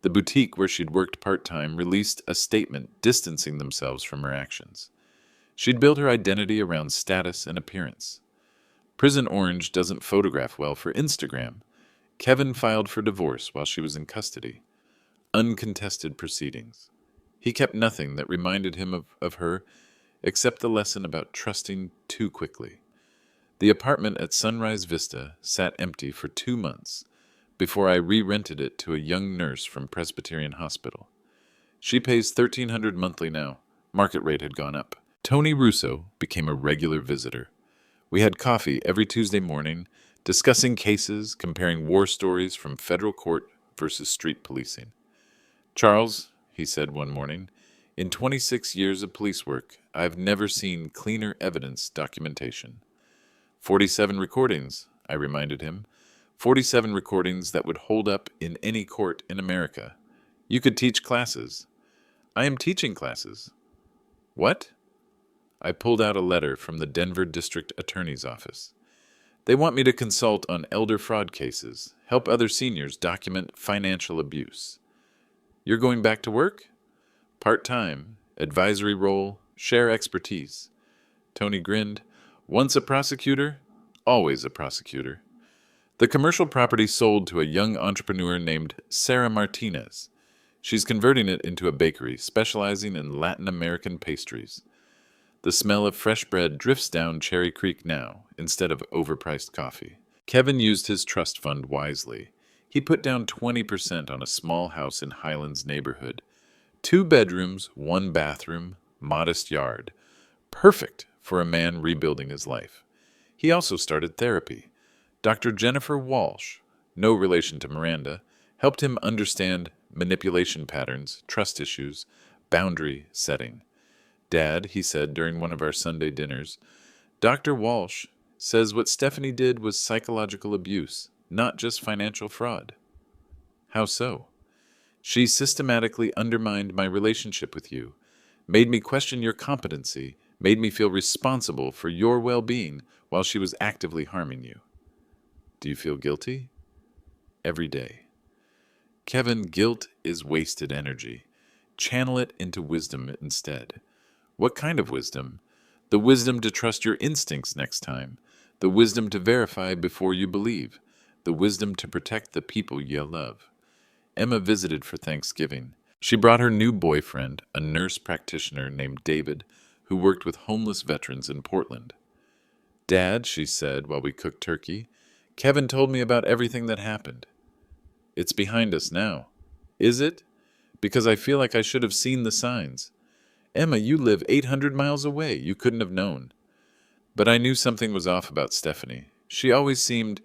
The boutique where she'd worked part-time released a statement distancing themselves from her actions. She'd built her identity around status and appearance. Prison Orange doesn't photograph well for Instagram. Kevin filed for divorce while she was in custody. Uncontested proceedings. He kept nothing that reminded him of her except the lesson about trusting too quickly. The apartment at Sunrise Vista sat empty for 2 months before I re-rented it to a young nurse from Presbyterian Hospital. She pays $1,300 monthly now. Market rate had gone up. Tony Russo became a regular visitor. We had coffee every Tuesday morning, discussing cases, comparing war stories from federal court versus street policing. "Charles," he said one morning, "in 26 years of police work, I've never seen cleaner evidence documentation." 47 recordings, I reminded him. 47 recordings that would hold up in any court in America. You could teach classes. I am teaching classes. What? I pulled out a letter from the Denver District Attorney's Office. They want me to consult on elder fraud cases, help other seniors document financial abuse. You're going back to work? Part-time, advisory role, share expertise. Tony grinned. Once a prosecutor, always a prosecutor. The commercial property sold to a young entrepreneur named Sarah Martinez. She's converting it into a bakery specializing in Latin American pastries. The smell of fresh bread drifts down Cherry Creek now, instead of overpriced coffee. Kevin used his trust fund wisely. He put down 20% on a small house in Highlands neighborhood. 2 bedrooms, 1 bathroom, modest yard. Perfect for a man rebuilding his life. He also started therapy. Dr. Jennifer Walsh, no relation to Miranda, helped him understand manipulation patterns, trust issues, boundary setting. Dad, he said during one of our Sunday dinners, Dr. Walsh says what Stephanie did was psychological abuse, not just financial fraud. How so? She systematically undermined my relationship with you, made me question your competency, made me feel responsible for your well-being while she was actively harming you. Do you feel guilty? Every day. Kevin, guilt is wasted energy. Channel it into wisdom instead. What kind of wisdom? The wisdom to trust your instincts next time. The wisdom to verify before you believe. The wisdom to protect the people you love. Emma visited for Thanksgiving. She brought her new boyfriend, a nurse practitioner named David, who worked with homeless veterans in Portland. Dad, she said while we cooked turkey, Kevin told me about everything that happened. It's behind us now. Is it? Because I feel like I should have seen the signs. Emma, you live 800 miles away. You couldn't have known. But I knew something was off about Stephanie. She always seemed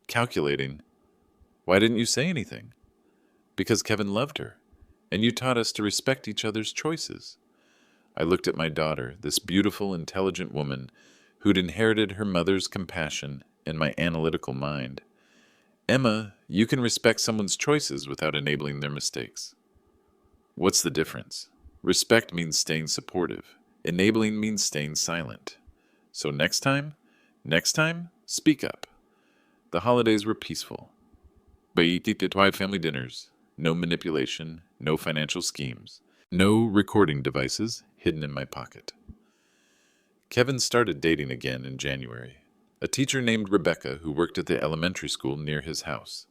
calculating. Why didn't you say anything? Because Kevin loved her, and you taught us to respect each other's choices. I looked at my daughter, this beautiful, intelligent woman who'd inherited her mother's compassion and my analytical mind. Emma, you can respect someone's choices without enabling their mistakes. What's the difference? Respect means staying supportive. Enabling means staying silent. So next time, speak up. The holidays were peaceful. Baitititwai family dinners. No manipulation, no financial schemes. No recording devices hidden in my pocket. Kevin started dating again in January. A teacher named Rebecca who worked at the elementary school near his house.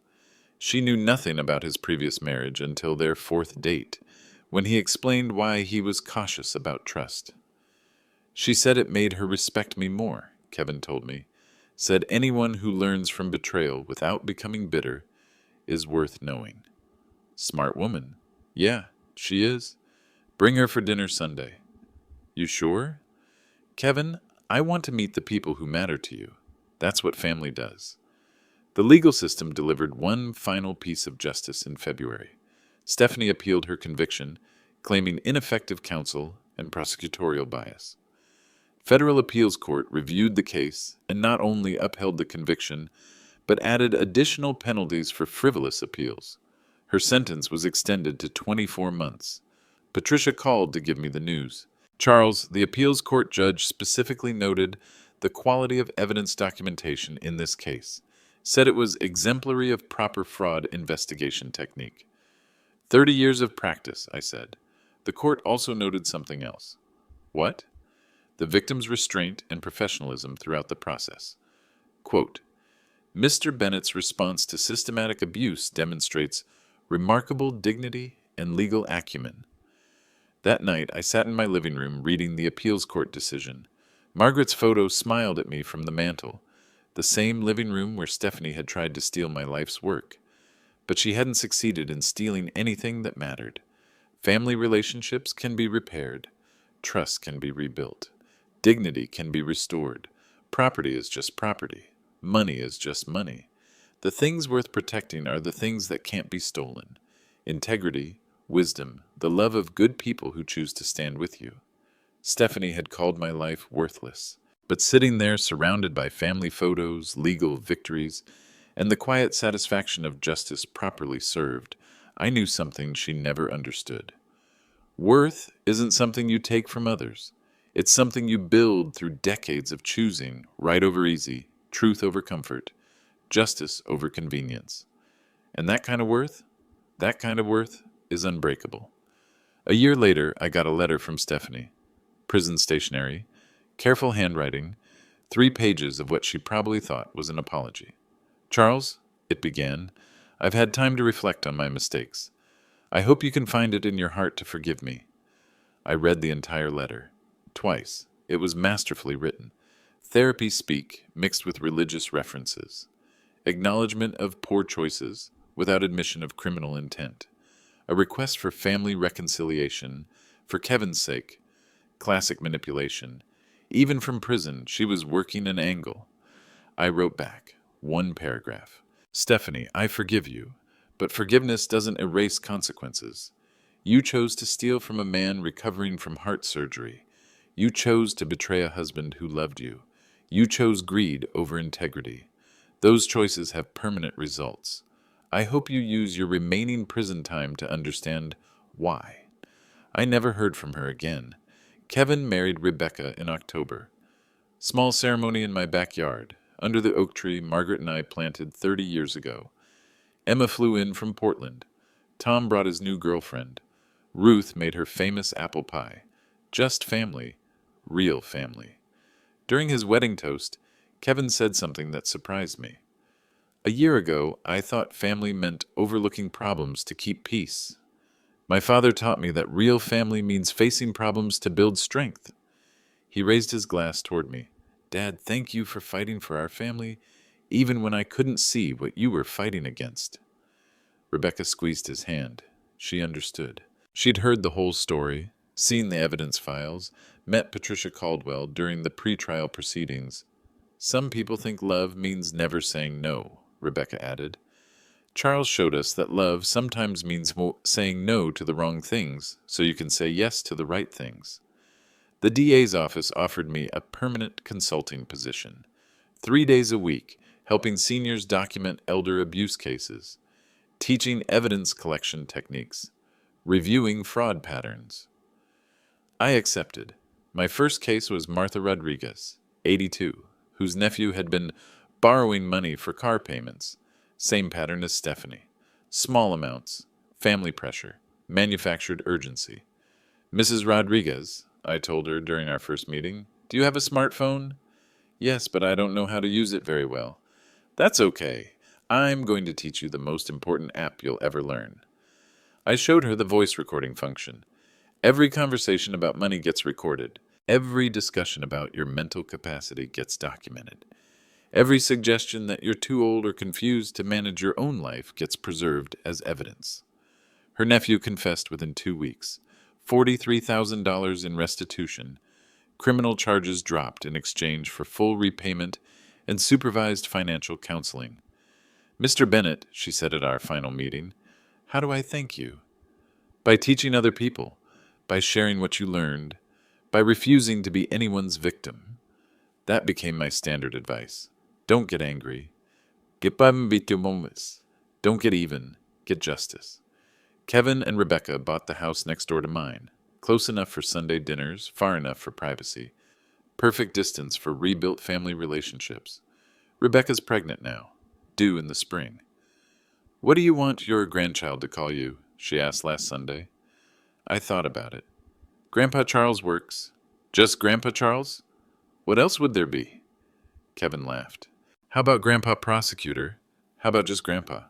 She knew nothing about his previous marriage until their 4th date, when he explained why he was cautious about trust. She said it made her respect me more, Kevin told me. Said anyone who learns from betrayal without becoming bitter is worth knowing. Smart woman. Yeah, she is. Bring her for dinner Sunday. You sure? Kevin, I want to meet the people who matter to you. That's what family does. The legal system delivered one final piece of justice in February. Stephanie appealed her conviction, claiming ineffective counsel and prosecutorial bias. Federal Appeals Court reviewed the case and not only upheld the conviction, but added additional penalties for frivolous appeals. Her sentence was extended to 24 months. Patricia called to give me the news. Charles, the appeals court judge specifically noted the quality of evidence documentation in this case, said it was exemplary of proper fraud investigation technique. 30 years of practice, I said. The court also noted something else. What? The victim's restraint and professionalism throughout the process. Quote, Mr. Bennett's response to systematic abuse demonstrates remarkable dignity and legal acumen. That night, I sat in my living room reading the appeals court decision. Margaret's photo smiled at me from the mantel, the same living room where Stephanie had tried to steal my life's work. But she hadn't succeeded in stealing anything that mattered. Family relationships can be repaired. Trust can be rebuilt. Dignity can be restored. Property is just property. Money is just money. The things worth protecting are the things that can't be stolen. Integrity, wisdom, the love of good people who choose to stand with you. Stephanie had called my life worthless, but sitting there surrounded by family photos, legal victories, and the quiet satisfaction of justice properly served, I knew something she never understood. Worth isn't something you take from others. It's something you build through decades of choosing right over easy, truth over comfort, justice over convenience. And that kind of worth is unbreakable. A year later, I got a letter from Stephanie. Prison stationery, careful handwriting, 3 pages of what she probably thought was an apology. Charles, it began, I've had time to reflect on my mistakes. I hope you can find it in your heart to forgive me. I read the entire letter. Twice. It was masterfully written. Therapy speak mixed with religious references. Acknowledgement of poor choices without admission of criminal intent. A request for family reconciliation, for Kevin's sake. Classic manipulation. Even from prison, she was working an angle. I wrote back. 1 paragraph. Stephanie, I forgive you, but forgiveness doesn't erase consequences. You chose to steal from a man recovering from heart surgery. You chose to betray a husband who loved you. You chose greed over integrity. Those choices have permanent results. I hope you use your remaining prison time to understand why. I never heard from her again. Kevin married Rebecca in October. Small ceremony in my backyard, under the oak tree Margaret and I planted 30 years ago. Emma flew in from Portland. Tom brought his new girlfriend. Ruth made her famous apple pie. Just family. Real family. During his wedding toast, Kevin said something that surprised me. A year ago, I thought family meant overlooking problems to keep peace. My father taught me that real family means facing problems to build strength. He raised his glass toward me. Dad, thank you for fighting for our family, even when I couldn't see what you were fighting against. Rebecca squeezed his hand. She understood. She'd heard the whole story, seen the evidence files, met Patricia Caldwell during the pretrial proceedings. Some people think love means never saying no, Rebecca added. Charles showed us that love sometimes means saying no to the wrong things so you can say yes to the right things. The DA's office offered me a permanent consulting position, 3 days a week, helping seniors document elder abuse cases, teaching evidence collection techniques, reviewing fraud patterns. I accepted. My first case was Martha Rodriguez, 82, whose nephew had been borrowing money for car payments. Same pattern as Stephanie. Small amounts, family pressure, manufactured urgency. Mrs. Rodriguez, I told her during our first meeting, do you have a smartphone? Yes, but I don't know how to use it very well. That's okay. I'm going to teach you the most important app you'll ever learn. I showed her the voice recording function. Every conversation about money gets recorded. Every discussion about your mental capacity gets documented. Every suggestion that you're too old or confused to manage your own life gets preserved as evidence. Her nephew confessed within 2 weeks. $43,000 in restitution. Criminal charges dropped in exchange for full repayment and supervised financial counseling. Mr. Bennett, she said at our final meeting, how do I thank you? By teaching other people, by sharing what you learned, by refusing to be anyone's victim. That became my standard advice. Don't get angry. Get moments. Don't get even. Get justice. Kevin and Rebecca bought the house next door to mine. Close enough for Sunday dinners, far enough for privacy. Perfect distance for rebuilt family relationships. Rebecca's pregnant now, due in the spring. What do you want your grandchild to call you? She asked last Sunday. I thought about it. Grandpa Charles works. Just Grandpa Charles? What else would there be? Kevin laughed. How about Grandpa Prosecutor? How about just Grandpa?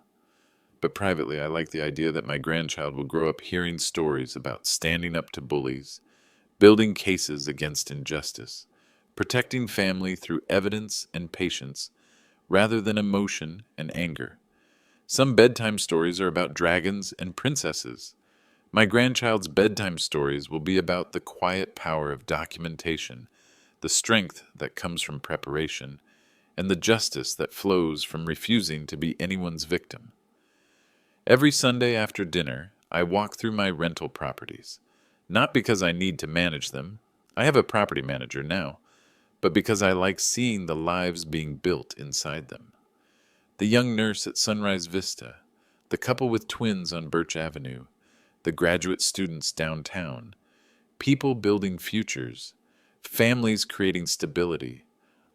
But privately, I like the idea that my grandchild will grow up hearing stories about standing up to bullies, building cases against injustice, protecting family through evidence and patience, rather than emotion and anger. Some bedtime stories are about dragons and princesses. My grandchild's bedtime stories will be about the quiet power of documentation, the strength that comes from preparation, and the justice that flows from refusing to be anyone's victim. Every Sunday after dinner, I walk through my rental properties, not because I need to manage them. I have a property manager now, but because I like seeing the lives being built inside them. The young nurse at Sunrise Vista, the couple with twins on Birch Avenue, the graduate students downtown, people building futures, families creating stability,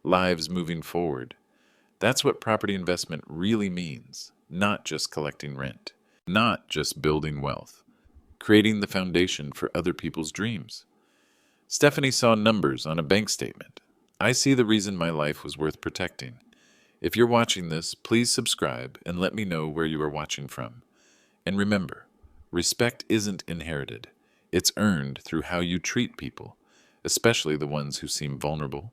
lives moving forward. That's what property investment really means, not just collecting rent, not just building wealth, creating the foundation for other people's dreams. Stephanie saw numbers on a bank statement. I see the reason my life was worth protecting. If you're watching this, please subscribe and let me know where you are watching from. And remember, respect isn't inherited. It's earned through how you treat people, especially the ones who seem vulnerable.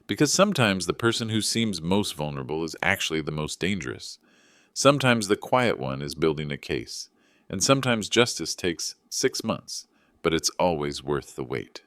Because sometimes the person who seems most vulnerable is actually the most dangerous. Sometimes the quiet one is building a case. And sometimes justice takes 6 months, but it's always worth the wait.